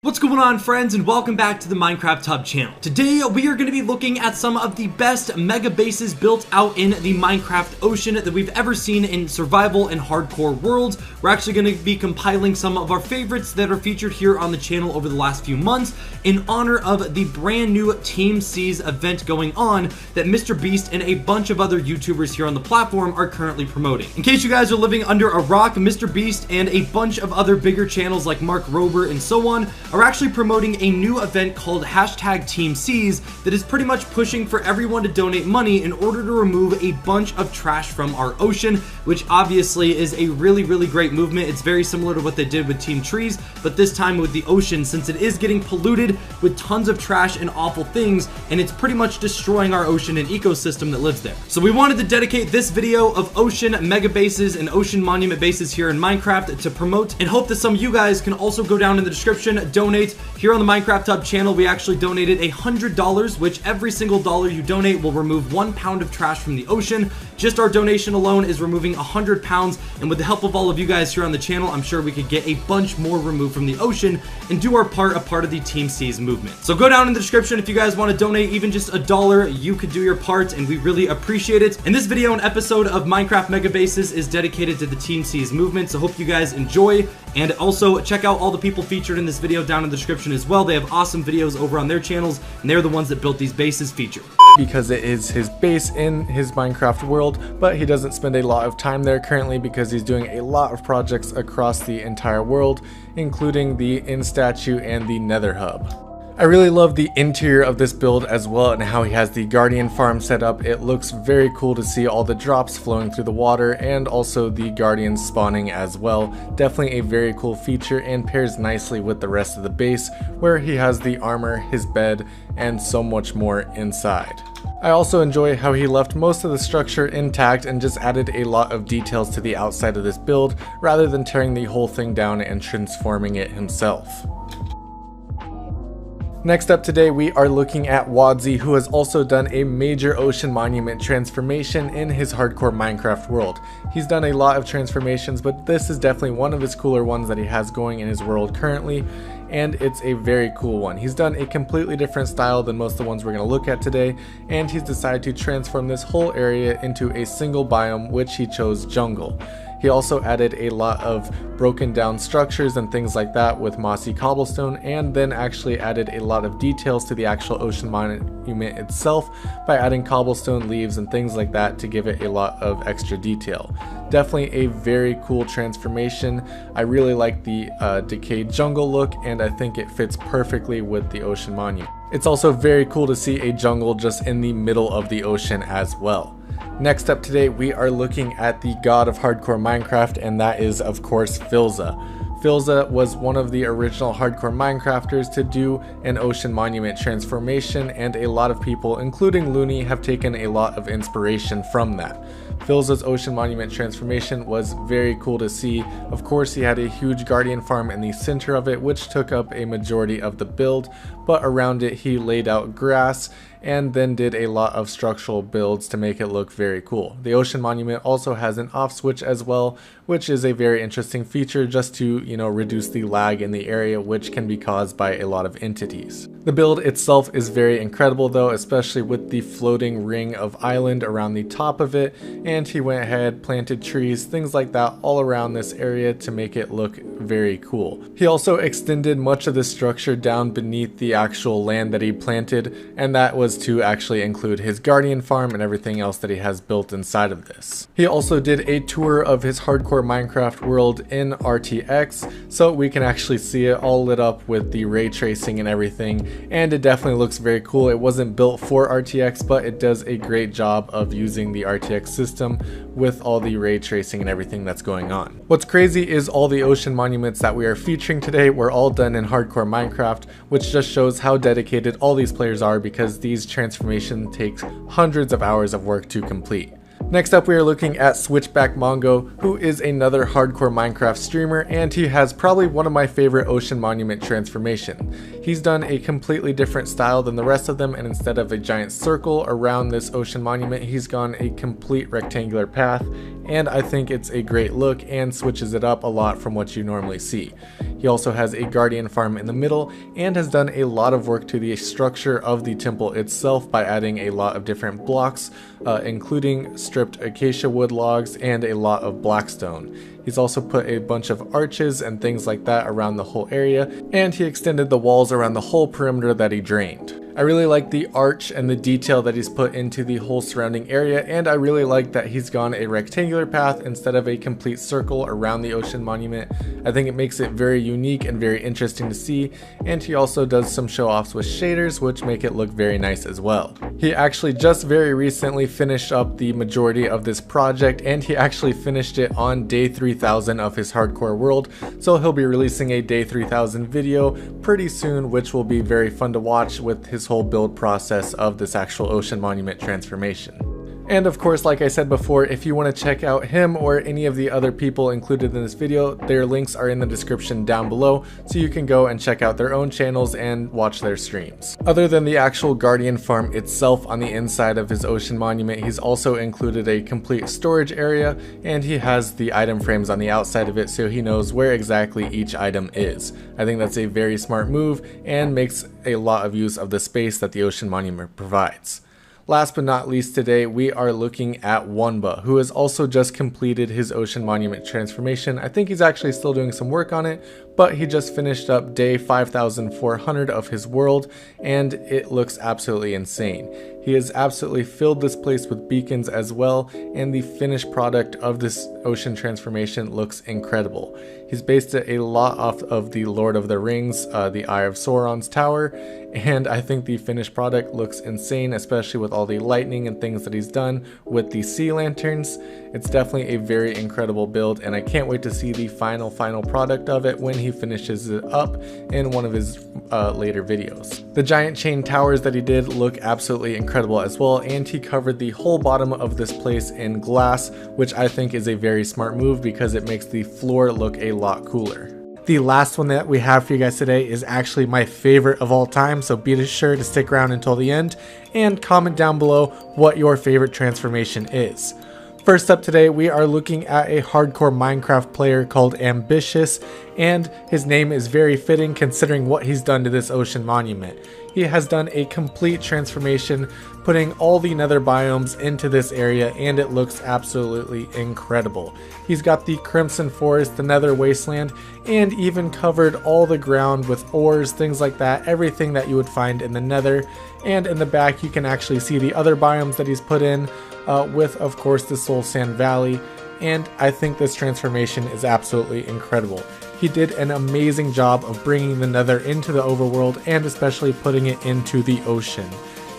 What's going on, friends, and welcome back to the Minecraft Hub channel. Today we are going to be looking at some of the best mega bases built out in the Minecraft ocean that we've ever seen in survival and hardcore worlds. We're actually going to be compiling some of our favorites that are featured here on the channel over the last few months in honor of the brand new Team Seas event going on that Mr. Beast and a bunch of other YouTubers here on the platform are currently promoting. In case you guys are living under a rock, Mr. Beast and a bunch of other bigger channels like Mark Rober and so on are actually promoting a new event called #Team Seas that is pretty much pushing for everyone to donate money in order to remove a bunch of trash from our ocean, which obviously is a really great movement. It's very similar to what they did with Team Trees, but this time with the ocean, since it is getting polluted with tons of trash and awful things, and it's pretty much destroying our ocean and ecosystem that lives there. So we wanted to dedicate this video of ocean mega bases and ocean monument bases here in Minecraft to promote, and hope that some of you guys can also go down in the description, donate. Here on the Minecraft Hub channel, we actually donated $100, which every single dollar you donate will remove 1 pound of trash from the ocean. Just our donation alone is removing 100 pounds, and with the help of all of you guys here on the channel, I'm sure we could get a bunch more removed from the ocean and do our part, a part of the Team Seas movement. So go down in the description if you guys want to donate even just $1, you could do your part, and we really appreciate it. And this video and episode of Minecraft Mega Bases is dedicated to the Team Seas movement, so hope you guys enjoy. And also check out all the people featured in this video down in the description as well. They have awesome videos over on their channels, and they're the ones that built these bases featured. Because it is his base in his Minecraft world, but he doesn't spend a lot of time there currently because he's doing a lot of projects across the entire world, including the Inn statue and the Nether hub. I really love the interior of this build as well, and how he has the Guardian farm set up. It looks very cool to see all the drops flowing through the water and also the Guardians spawning as well. Definitely a very cool feature and pairs nicely with the rest of the base, where he has the armor, his bed, and so much more inside. I also enjoy how he left most of the structure intact and just added a lot of details to the outside of this build rather than tearing the whole thing down and transforming it himself. Next up today, we are looking at Wadzy, who has also done a major ocean monument transformation in his hardcore Minecraft world. He's done a lot of transformations, but this is definitely one of his cooler ones that he has going in his world currently, and it's a very cool one. He's done a completely different style than most of the ones we're going to look at today, and he's decided to transform this whole area into a single biome, which he chose jungle. He also added a lot of broken down structures and things like that with mossy cobblestone, and then actually added a lot of details to the actual ocean monument itself by adding cobblestone, leaves, and things like that to give it a lot of extra detail. Definitely a very cool transformation. I really like the decayed jungle look, and I think it fits perfectly with the ocean monument. It's also very cool to see a jungle just in the middle of the ocean as well. Next up today, we are looking at the god of hardcore Minecraft, and that is of course Philza. Philza was one of the original hardcore Minecrafters to do an ocean monument transformation, and a lot of people, including Looney, have taken a lot of inspiration from that. Philza's ocean monument transformation was very cool to see. Of course, he had a huge Guardian farm in the center of it, which took up a majority of the build, but around it he laid out grass and then did a lot of structural builds to make it look very cool. The ocean monument also has an off switch as well, which is a very interesting feature just to, reduce the lag in the area, which can be caused by a lot of entities. The build itself is very incredible though, especially with the floating ring of island around the top of it, and he went ahead, planted trees, things like that all around this area to make it look very cool. He also extended much of the structure down beneath the actual land that he planted, and that was to actually include his Guardian farm and everything else that he has built inside of this. He also did a tour of his hardcore Minecraft world in RTX, so we can actually see it all lit up with the ray tracing and everything, and it definitely looks very cool. It wasn't built for RTX, but it does a great job of using the RTX system with all the ray tracing and everything that's going on. What's crazy is all the ocean monuments that we are featuring today were all done in hardcore Minecraft, which just shows how dedicated all these players are, because these transformations take hundreds of hours of work to complete. Next up, we are looking at Switchback Mongo, who is another hardcore Minecraft streamer, and he has probably one of my favorite ocean monument transformation. He's done a completely different style than the rest of them, and instead of a giant circle around this ocean monument, he's gone a complete rectangular path, and I think it's a great look and switches it up a lot from what you normally see. He also has a guardian farm in the middle and has done a lot of work to the structure of the temple itself by adding a lot of different blocks, including stripped acacia wood logs and a lot of blackstone. He's also put a bunch of arches and things like that around the whole area, and he extended the walls around the whole perimeter that he drained. I really like the arch and the detail that he's put into the whole surrounding area, and I really like that he's gone a rectangular path instead of a complete circle around the ocean monument. I think it makes it very unique and very interesting to see, and he also does some show offs with shaders which make it look very nice as well. He actually just very recently finished up the majority of this project, and he actually finished it on day 3000 of his hardcore world, so he'll be releasing a day 3000 video pretty soon, which will be very fun to watch with his whole build process of this actual ocean monument transformation. And of course, like I said before, if you want to check out him or any of the other people included in this video, their links are in the description down below, so you can go and check out their own channels and watch their streams. Other than the actual guardian farm itself on the inside of his ocean monument, he's also included a complete storage area, and he has the item frames on the outside of it so he knows where exactly each item is. I think that's a very smart move and makes a lot of use of the space that the ocean monument provides. Last but not least today, we are looking at Wunba, who has also just completed his ocean monument transformation. I think he's actually still doing some work on it, but he just finished up day 5400 of his world, and it looks absolutely insane. He has absolutely filled this place with beacons as well, and the finished product of this ocean transformation looks incredible. He's based it a lot off of the Lord of the Rings, the Eye of Sauron's tower, and I think the finished product looks insane, especially with all the lightning and things that he's done with the sea lanterns. It's definitely a very incredible build, and I can't wait to see the final product of it when he finishes it up in one of his later videos. The giant chain towers that he did look absolutely incredible as well, and he covered the whole bottom of this place in glass, which I think is a very smart move because it makes the floor look a lot cooler. The last one that we have for you guys today is actually my favorite of all time, so be sure to stick around until the end and comment down below what your favorite transformation is. First up today, we are looking at a hardcore Minecraft player called Ambitious, and his name is very fitting considering what he's done to this ocean monument. He has done a complete transformation, putting all the nether biomes into this area, and it looks absolutely incredible. He's got the Crimson Forest, the Nether Wasteland, and even covered all the ground with ores, things like that, everything that you would find in the Nether. And in the back you can actually see the other biomes that he's put in, with of course the Soul Sand Valley, and I think this transformation is absolutely incredible. He did an amazing job of bringing the Nether into the overworld and especially putting it into the ocean.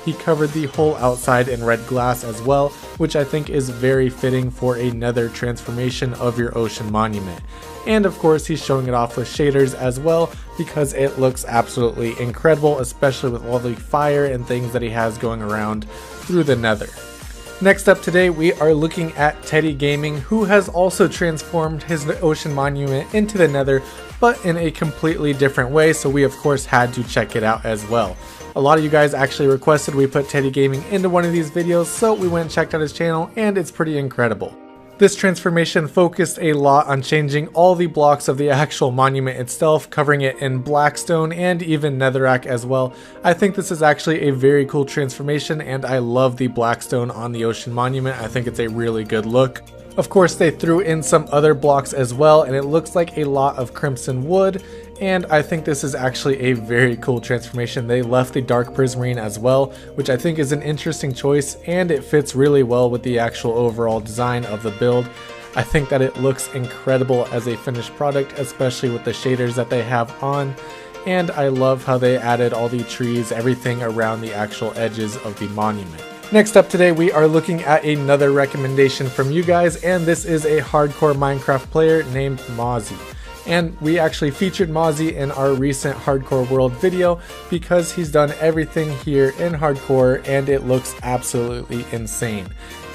He covered the whole outside in red glass as well, which I think is very fitting for a Nether transformation of your ocean monument. And of course he's showing it off with shaders as well because it looks absolutely incredible, especially with all the fire and things that he has going around through the Nether. Next up today, we are looking at Teddy Gaming, who has also transformed his ocean monument into the Nether, but in a completely different way, so we of course had to check it out as well. A lot of you guys actually requested we put Teddy Gaming into one of these videos, so we went and checked out his channel, and it's pretty incredible. This transformation focused a lot on changing all the blocks of the actual monument itself, covering it in blackstone and even netherrack as well. I think this is actually a very cool transformation, and I love the blackstone on the ocean monument. I think it's a really good look. Of course, they threw in some other blocks as well, and it looks like a lot of crimson wood, and I think this is actually a very cool transformation. They left the dark prismarine as well, which I think is an interesting choice, and it fits really well with the actual overall design of the build. I think that it looks incredible as a finished product, especially with the shaders that they have on, and I love how they added all the trees, everything around the actual edges of the monument. Next up today, we are looking at another recommendation from you guys, and this is a hardcore Minecraft player named Mozzie. And we actually featured Mozzie in our recent Hardcore World video because he's done everything here in Hardcore and it looks absolutely insane.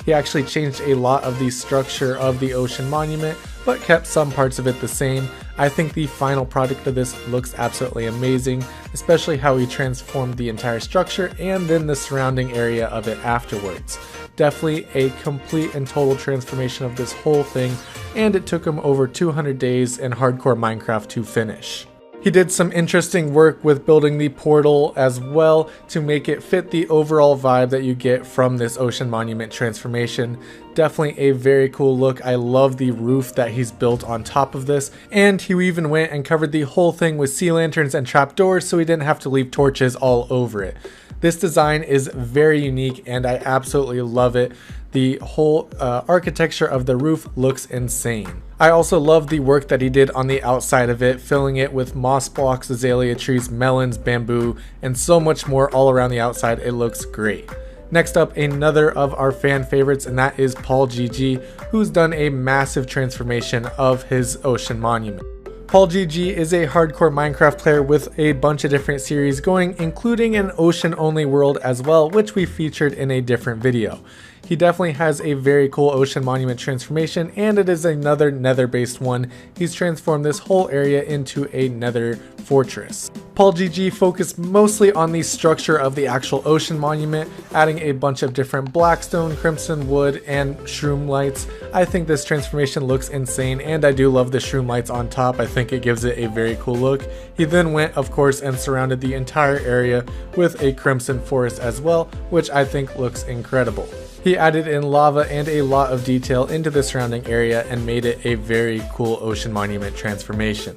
He actually changed a lot of the structure of the ocean monument, but kept some parts of it the same. I think the final product of this looks absolutely amazing, especially how he transformed the entire structure and then the surrounding area of it afterwards. Definitely a complete and total transformation of this whole thing, and it took him over 200 days in hardcore Minecraft to finish. He did some interesting work with building the portal as well to make it fit the overall vibe that you get from this ocean monument transformation. Definitely a very cool look. I love the roof that he's built on top of this, and he even went and covered the whole thing with sea lanterns and trapdoors so he didn't have to leave torches all over it. This design is very unique and I absolutely love it. The whole architecture of the roof looks insane. I also love the work that he did on the outside of it, filling it with moss blocks, azalea trees, melons, bamboo, and so much more all around the outside. It looks great. Next up, another of our fan favorites, and that is Paul GG, who's done a massive transformation of his ocean monument. Paul GG is a hardcore Minecraft player with a bunch of different series going, including an ocean only world as well, which we featured in a different video. He definitely has a very cool ocean monument transformation, and it is another nether based one. He's transformed this whole area into a nether fortress. Paul GG focused mostly on the structure of the actual ocean monument, adding a bunch of different blackstone, crimson wood, and shroom lights. I think this transformation looks insane, and I do love the shroom lights on top. I think it gives it a very cool look. He then went, of course, and surrounded the entire area with a crimson forest as well, which I think looks incredible. He added in lava and a lot of detail into the surrounding area and made it a very cool ocean monument transformation.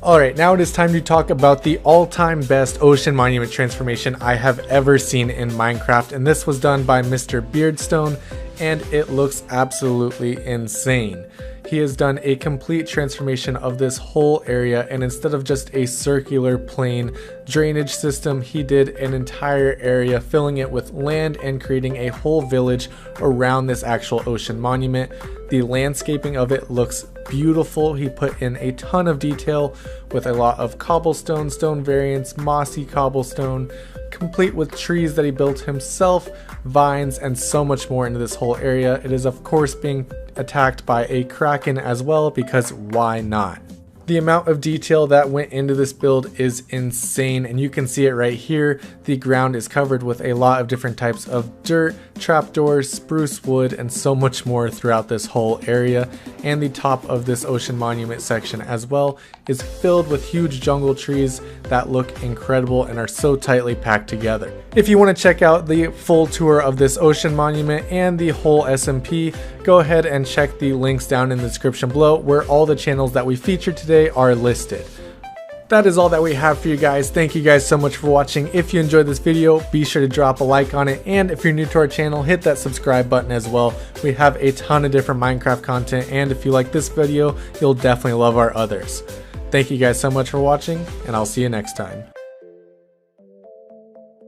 Alright, now it is time to talk about the all-time best ocean monument transformation I have ever seen in Minecraft, and this was done by Mr. Beardstone, and it looks absolutely insane. He has done a complete transformation of this whole area, and instead of just a circular plain drainage system, he did an entire area, filling it with land and creating a whole village around this actual ocean monument. The landscaping of it looks beautiful. He put in a ton of detail with a lot of cobblestone, stone variants, mossy cobblestone, complete with trees that he built himself, vines, and so much more into this whole area. It is of course being attacked by a kraken as well, because why not? The amount of detail that went into this build is insane, and you can see it right here. The ground is covered with a lot of different types of dirt, trapdoors, spruce wood, and so much more throughout this whole area. And the top of this ocean monument section as well is filled with huge jungle trees that look incredible and are so tightly packed together. If you want to check out the full tour of this ocean monument and the whole SMP, go ahead and check the links down in the description below, where all the channels that we featured today are listed. That is all that we have for you guys. Thank you guys so much for watching. If you enjoyed this video, be sure to drop a like on it, and if you're new to our channel, hit that subscribe button as well. We have a ton of different Minecraft content, and if you like this video, you'll definitely love our others. Thank you guys so much for watching, and I'll see you next time.